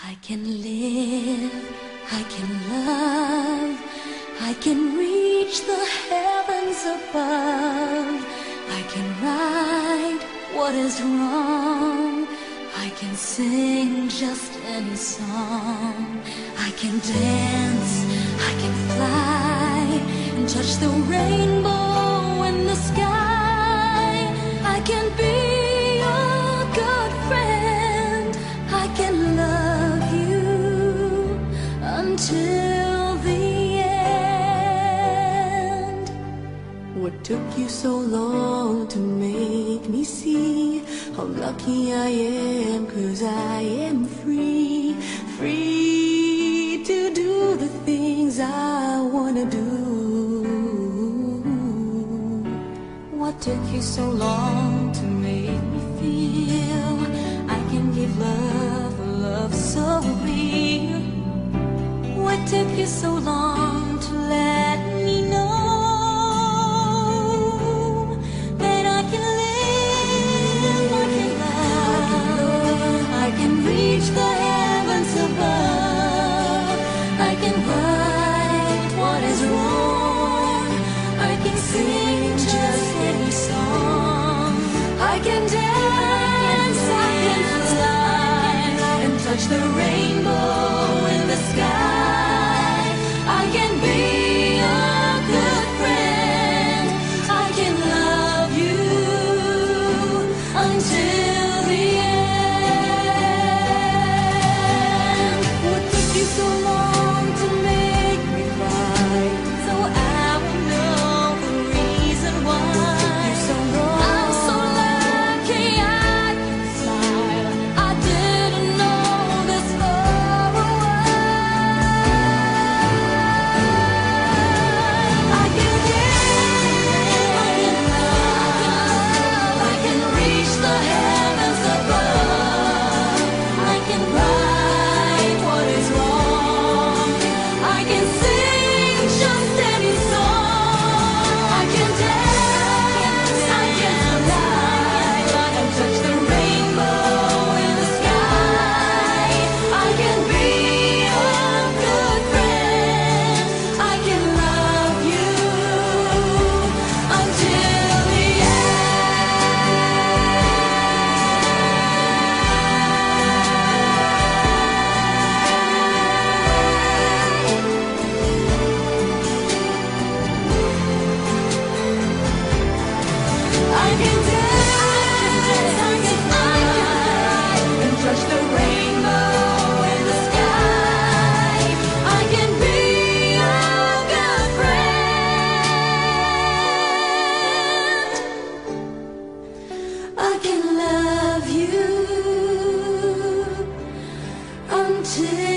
I can live, I can love, I can reach the heavens above. I can right what is wrong, I can sing just any song. I can dance, I can fly, and touch the rainbow in the sky. I can be your good friend, I can love you until the end. What took you so long to make me see how lucky I am? 'Cause I am free, free to do the things I wanna do. What took you so long to make me feel I can give love, a love so real? What took you so long to let me know that I can live, I can love, I can reach the heavens above. I can right what is wrong, I can sing just any song. I can dance, I can fly, and touch the rainbow in the sky. I can be a good friend, I can love you until the end. What took you so long to make me cry? So I will know the reason why. I'm so lucky I can smile. I didn't know this for a while. I can give, I can love, I can reach the heavens above. I can right what is wrong, I can sing just any song. I can dance, I can fly, and touch the rainbow in the sky. I can be a good friend, I can love you until the I can dance, I can fly, and touch the rainbow in the sky. I can be a good friend, I can love you until